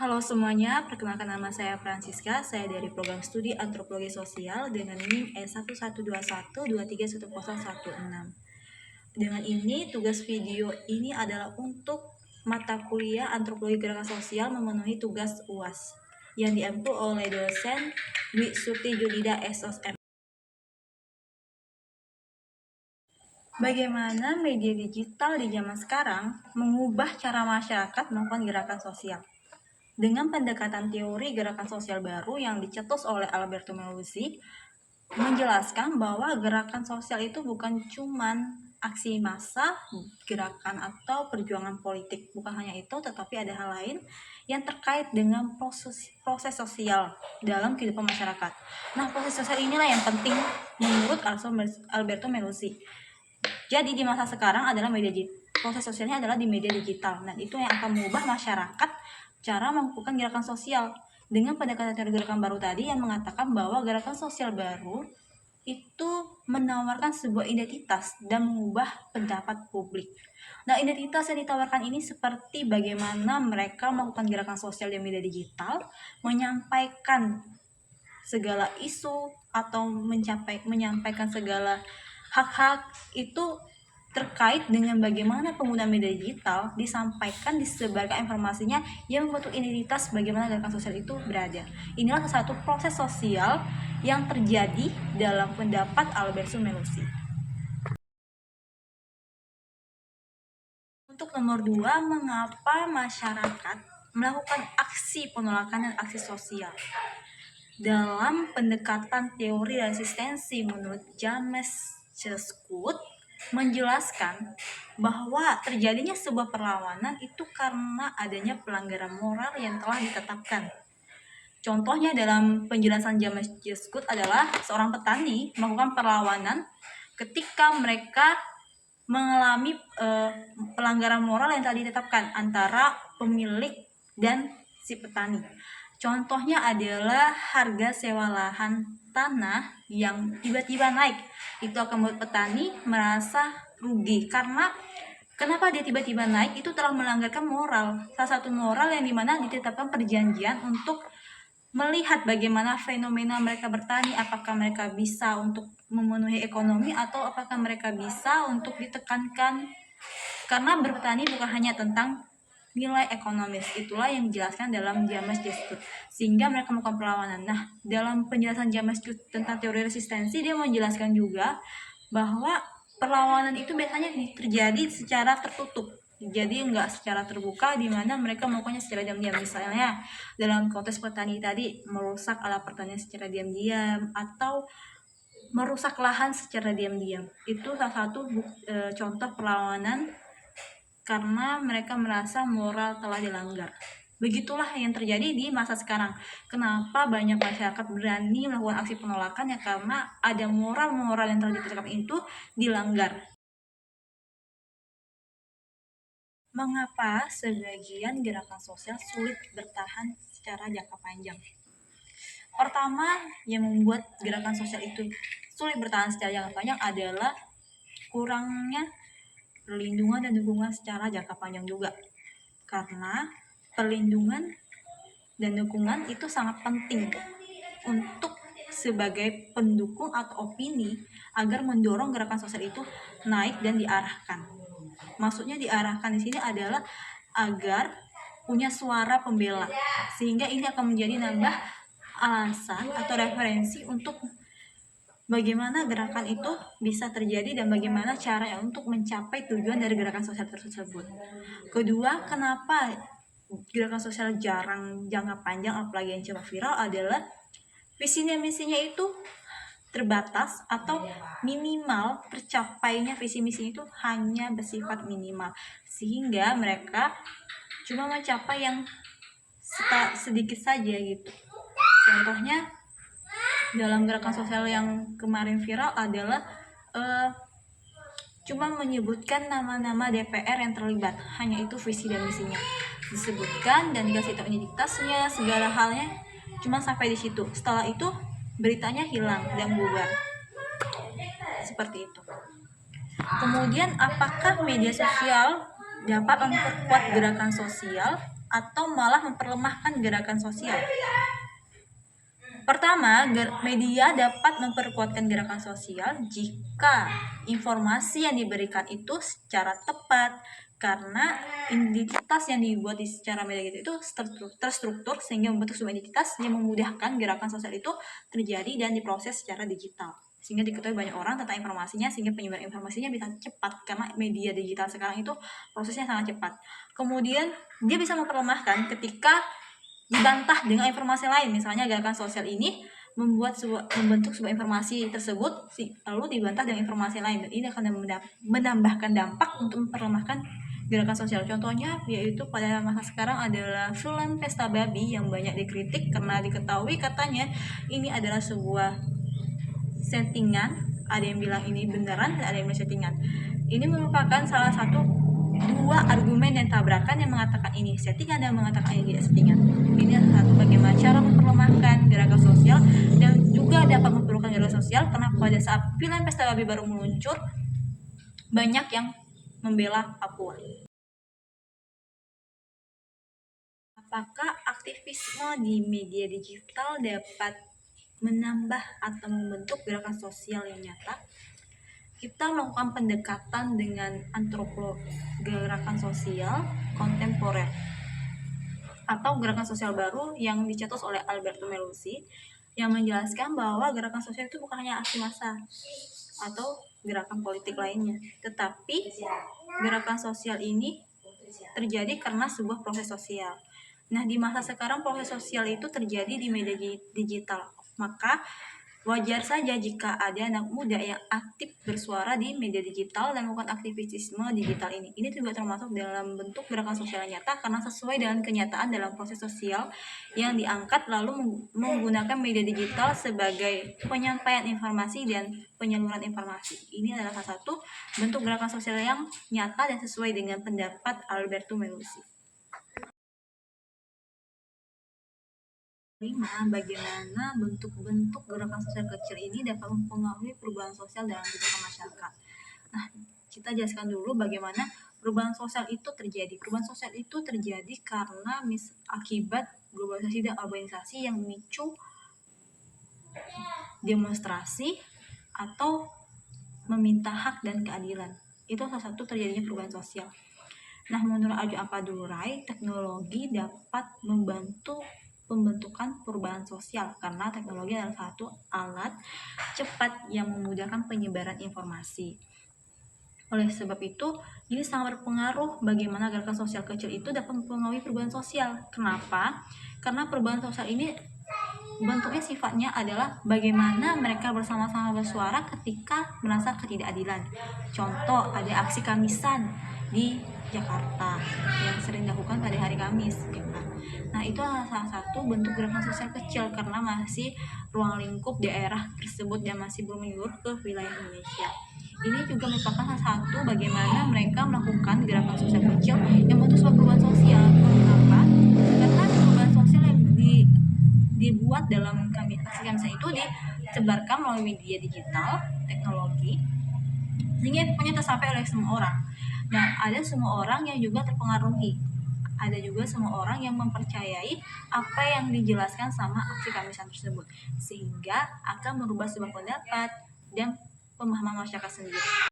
Halo semuanya, perkenalkan nama saya Francisca. Saya dari program studi Antropologi Sosial dengan NIM E1121231016. Dengan ini, tugas video ini adalah untuk mata kuliah Antropologi Gerakan Sosial memenuhi tugas UAS yang diampu oleh dosen Dwi Surti Julida SOSM. Bagaimana media digital di zaman sekarang mengubah cara masyarakat melakukan gerakan sosial? Dengan pendekatan teori gerakan sosial baru yang dicetus oleh Alberto Melusi, menjelaskan bahwa gerakan sosial itu bukan cuman aksi massa, gerakan atau perjuangan politik. Bukan hanya itu, tetapi ada hal lain yang terkait dengan proses sosial dalam kehidupan masyarakat. Nah, proses sosial inilah yang penting menurut Alberto Melusi. Jadi di masa sekarang adalah proses sosialnya adalah di media digital. Nah, itu yang akan mengubah masyarakat cara melakukan gerakan sosial dengan pendekatan teori gerakan baru tadi yang mengatakan bahwa gerakan sosial baru itu menawarkan sebuah identitas dan mengubah pendapat publik. Nah, identitas yang ditawarkan ini seperti bagaimana mereka melakukan gerakan sosial di media digital, menyampaikan segala isu atau menyampaikan segala hak-hak itu terkait dengan bagaimana pengguna media digital disampaikan, disebarkan informasinya yang membentuk identitas bagaimana gerakan sosial itu berada. Inilah salah satu proses sosial yang terjadi dalam pendapat Alberto Melusi. Untuk nomor 2, mengapa masyarakat melakukan aksi penolakan dan aksi sosial? Dalam pendekatan teori resistensi menurut James Cheswood menjelaskan bahwa terjadinya sebuah perlawanan itu karena adanya pelanggaran moral yang telah ditetapkan. Contohnya dalam penjelasan James Cheswood adalah seorang petani melakukan perlawanan ketika mereka mengalami pelanggaran moral yang telah ditetapkan antara pemilik dan si petani. Contohnya adalah harga sewa lahan tanah yang tiba-tiba naik. Itu akan membuat petani merasa rugi karena kenapa dia tiba-tiba naik, itu telah melanggarkan moral. Salah satu moral yang dimana ditetapkan perjanjian untuk melihat bagaimana fenomena mereka bertani, apakah mereka bisa untuk memenuhi ekonomi atau apakah mereka bisa untuk ditekankan, karena bertani bukan hanya tentang nilai ekonomis. Itulah yang dijelaskan dalam James Cheswood, sehingga mereka melakukan perlawanan. Nah, dalam penjelasan James Cheswood tentang teori resistensi, dia menjelaskan juga bahwa perlawanan itu biasanya terjadi secara tertutup, jadi enggak secara terbuka, di mana mereka melakukannya secara diam-diam. Misalnya dalam konteks petani tadi, merusak alat pertanian secara diam-diam atau merusak lahan secara diam-diam. Itu salah satu contoh perlawanan karena mereka merasa moral telah dilanggar. Begitulah yang terjadi di masa sekarang. Kenapa banyak masyarakat berani melakukan aksi penolakan? Ya karena ada moral-moral yang telah ditetapkan itu dilanggar. Mengapa sebagian gerakan sosial sulit bertahan secara jangka panjang? Pertama, yang membuat gerakan sosial itu sulit bertahan secara jangka panjang adalah kurangnya perlindungan dan dukungan secara jangka panjang juga. Karena perlindungan dan dukungan itu sangat penting untuk sebagai pendukung atau opini agar mendorong gerakan sosial itu naik dan diarahkan. Maksudnya diarahkan di sini adalah agar punya suara pembela, sehingga ini akan menjadi nambah alasan atau referensi untuk bagaimana gerakan itu bisa terjadi dan bagaimana cara untuk mencapai tujuan dari gerakan sosial tersebut. Kedua, kenapa gerakan sosial jarang jangka panjang apalagi yang coba viral adalah visi dan misinya itu terbatas atau minimal, tercapainya visi misi itu hanya bersifat minimal, sehingga mereka cuma mencapai yang sedikit saja gitu. Contohnya dalam gerakan sosial yang kemarin viral adalah cuma menyebutkan nama-nama DPR yang terlibat, hanya itu visi dan misinya disebutkan dan dikasih tahu identitasnya, segala halnya cuma sampai di situ. Setelah itu beritanya hilang dan bubar. Seperti itu. Kemudian, apakah media sosial dapat memperkuat gerakan sosial atau malah memperlemahkan gerakan sosial. Pertama, media dapat memperkuatkan gerakan sosial jika informasi yang diberikan itu secara tepat, karena identitas yang dibuat di secara media itu terstruktur sehingga membentuk sebuah identitas yang memudahkan gerakan sosial itu terjadi dan diproses secara digital, sehingga diketahui banyak orang tentang informasinya, sehingga penyebaran informasinya bisa cepat karena media digital sekarang itu prosesnya sangat cepat. Kemudian dia bisa memperlemahkan ketika dibantah dengan informasi lain. Misalnya gerakan sosial ini membentuk sebuah informasi tersebut lalu dibantah dengan informasi lain, dan ini akan menambahkan dampak untuk memperlemahkan gerakan sosial. Contohnya yaitu pada masa sekarang adalah film Pesta Babi yang banyak dikritik karena diketahui katanya ini adalah sebuah settingan. Ada yang bilang ini beneran, ada yang bilang settingan. Ini merupakan salah satu dua argumen yang tabrakan yang mengatakan ini settingan dan mengatakan ini tidak settingan. Ini adalah satu bagaimana cara memperlemahkan gerakan sosial dan juga dapat memperlukan gerakan sosial, karena pada saat film Pesta Babi baru meluncur banyak yang membela Papua. Apakah aktivisme di media digital dapat menambah atau membentuk gerakan sosial yang nyata? Kita melakukan pendekatan dengan gerakan sosial kontemporer atau gerakan sosial baru yang dicetus oleh Alberto Melusi, yang menjelaskan bahwa gerakan sosial itu bukan hanya aksi massa atau gerakan politik lainnya, tetapi gerakan sosial ini terjadi karena sebuah proses sosial. Nah, di masa sekarang proses sosial itu terjadi di media digital, maka wajar saja jika ada anak muda yang aktif bersuara di media digital dan melakukan aktivisme digital ini. Ini juga termasuk dalam bentuk gerakan sosial nyata karena sesuai dengan kenyataan dalam proses sosial yang diangkat, lalu menggunakan media digital sebagai penyampaian informasi dan penyaluran informasi. Ini adalah salah satu bentuk gerakan sosial yang nyata dan sesuai dengan pendapat Alberto Melusi. 5. Bagaimana bentuk-bentuk gerakan sosial kecil ini dapat mempengaruhi perubahan sosial dalam kehidupan masyarakat. Nah, kita jelaskan dulu bagaimana perubahan sosial itu terjadi. Perubahan sosial itu terjadi karena akibat globalisasi dan urbanisasi yang memicu demonstrasi atau meminta hak dan keadilan. Itu salah satu terjadinya perubahan sosial. Nah, menurut Arjo Apadurai, teknologi dapat membantu pembentukan perubahan sosial karena teknologi adalah satu alat cepat yang memudahkan penyebaran informasi. Oleh sebab itu, ini sangat berpengaruh bagaimana gerakan sosial kecil itu dapat mempengaruhi perubahan sosial. Kenapa? Karena perubahan sosial ini bentuknya sifatnya adalah bagaimana mereka bersama-sama bersuara ketika merasa ketidakadilan. Contoh, ada aksi Kamisan di Jakarta yang sering dilakukan pada hari Kamis, ya kan? Nah, itu adalah salah satu bentuk gerakan sosial kecil karena masih ruang lingkup daerah tersebut dan masih belum menyeluruh ke wilayah Indonesia. Ini juga merupakan salah satu bagaimana mereka melakukan gerakan sosial kecil yang membentuk sebuah perubahan sosial. Kenapa? Karena perubahan sosial yang dibuat dalam aksi Kamisan itu disebarkan melalui media digital, teknologi, sehingga infonya tersampai oleh semua orang. Dan ada semua orang yang juga terpengaruhi. Ada juga semua orang yang mempercayai apa yang dijelaskan sama aksi Kamisan tersebut, sehingga akan merubah sebuah pendapat dan pemahaman masyarakat sendiri.